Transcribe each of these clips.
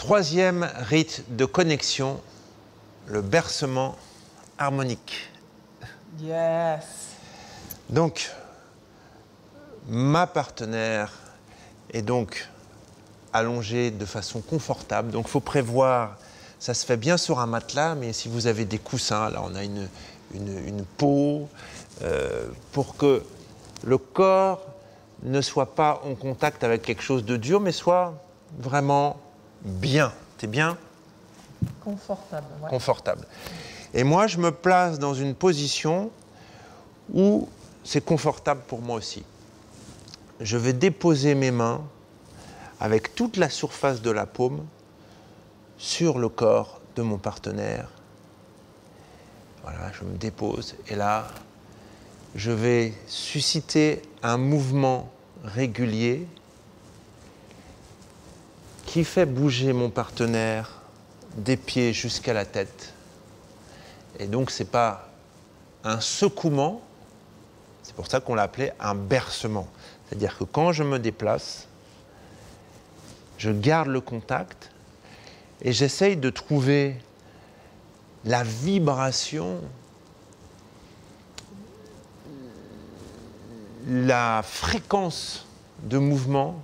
Troisième rite de connexion, le bercement harmonique. Yes. Donc, ma partenaire est donc allongée de façon confortable. Donc, il faut prévoir, ça se fait bien sur un matelas, mais si vous avez des coussins, là on a une peau, pour que le corps ne soit pas en contact avec quelque chose de dur, mais soit vraiment bien. T'es bien? Confortable. Ouais. Confortable. Et moi, je me place dans une position où c'est confortable pour moi aussi. Je vais déposer mes mains avec toute la surface de la paume sur le corps de mon partenaire. Voilà, je me dépose et là, je vais susciter un mouvement régulier qui fait bouger mon partenaire des pieds jusqu'à la tête. Et donc, ce n'est pas un secouement, c'est pour ça qu'on l'a appelé un bercement. C'est-à-dire que quand je me déplace, je garde le contact et j'essaye de trouver la vibration, la fréquence de mouvement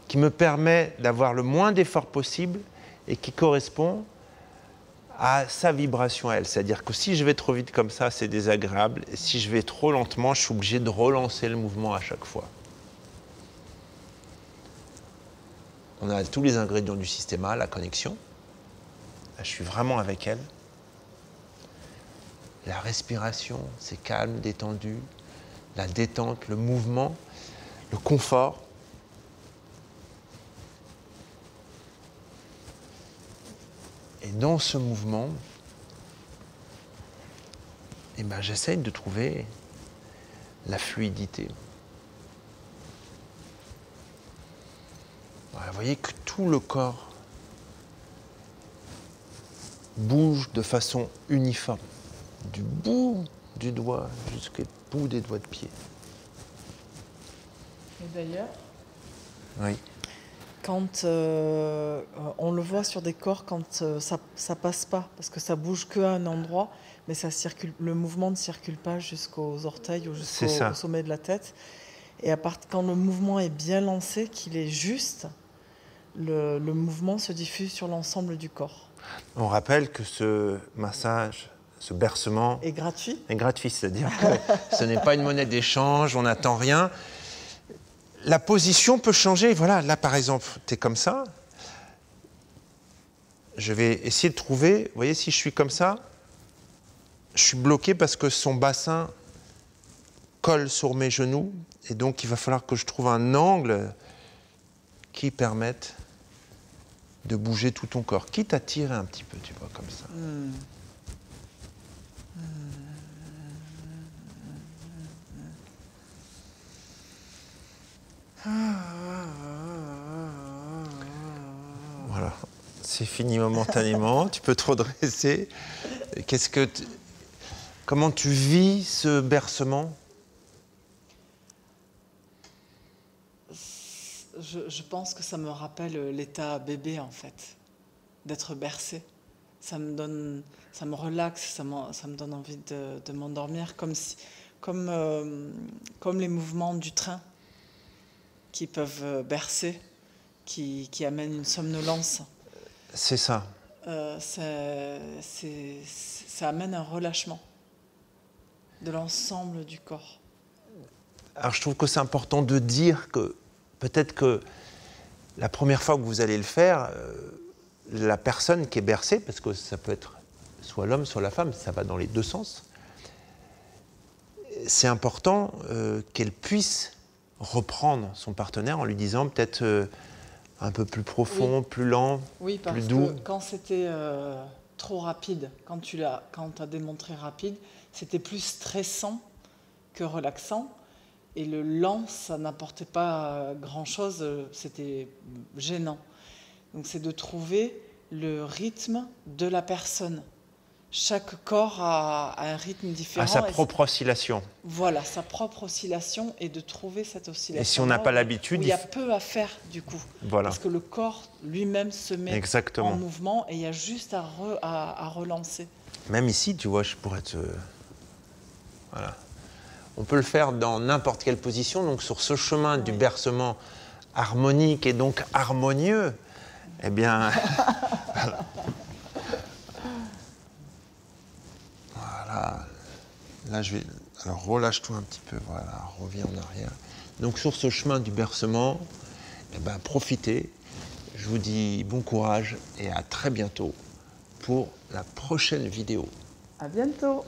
qui me permet d'avoir le moins d'efforts possible et qui correspond à sa vibration à elle. C'est-à-dire que si je vais trop vite comme ça, c'est désagréable. Et si je vais trop lentement, je suis obligé de relancer le mouvement à chaque fois. On a tous les ingrédients du système A, la connexion. Là, je suis vraiment avec elle. La respiration, c'est calme, détendu. La détente, le mouvement, le confort. Et dans ce mouvement, eh ben, j'essaye de trouver la fluidité. Voilà, vous voyez que tout le corps bouge de façon uniforme, du bout du doigt jusqu'au bout des doigts de pied. Et d'ailleurs, Oui. quand on le voit sur des corps, quand ça passe pas, parce que ça bouge qu'à un endroit, mais ça circule, le mouvement ne circule pas jusqu'aux orteils ou jusqu'au sommet de la tête. Et quand le mouvement est bien lancé, qu'il est juste, le mouvement se diffuse sur l'ensemble du corps. On rappelle que ce massage, ce bercement est gratuit. Est gratuit, c'est-à-dire que ce n'est pas une monnaie d'échange, on n'attend rien. La position peut changer. Voilà, là par exemple, tu es comme ça. Je vais essayer de trouver, vous voyez, si je suis comme ça, je suis bloqué parce que son bassin colle sur mes genoux. Et donc, il va falloir que je trouve un angle qui permette de bouger tout ton corps. Quitte à tirer un petit peu, tu vois, comme ça. Voilà, c'est fini momentanément. Tu peux te redresser. Comment tu vis ce bercement? Je pense que ça me rappelle l'état bébé, en fait, d'être bercé. Ça me relaxe, ça me donne envie de m'endormir, comme les mouvements du train qui peuvent bercer, qui amènent une somnolence. C'est ça. Ça amène un relâchement de l'ensemble du corps. Alors je trouve que c'est important de dire que peut-être que la première fois que vous allez le faire, la personne qui est bercée, parce que ça peut être soit l'homme, soit la femme, ça va dans les deux sens, c'est important qu'elle puisse reprendre son partenaire en lui disant peut-être un peu plus profond, oui. plus lent, oui, plus doux. Que quand c'était trop rapide, quand tu as démontré rapide, c'était plus stressant que relaxant. Et le lent, ça n'apportait pas grand-chose, c'était gênant. Donc c'est de trouver le rythme de la personne. chaque corps a un rythme différent. À sa propre oscillation. Voilà, sa propre oscillation, et de trouver cette oscillation. Et si on n'a pas l'habitude... Il y a peu à faire, du coup. Voilà. Parce que le corps lui-même se met Exactement. en mouvement, et il y a juste à relancer. Même ici, tu vois, je pourrais te... Voilà. On peut le faire dans n'importe quelle position. Donc, sur ce chemin du bercement harmonique et donc harmonieux, eh bien... voilà. Voilà. Là, je vais... Alors, relâche-toi un petit peu. Voilà, reviens en arrière. Donc, sur ce chemin du bercement, eh ben, profitez. Je vous dis bon courage et à très bientôt pour la prochaine vidéo. À bientôt.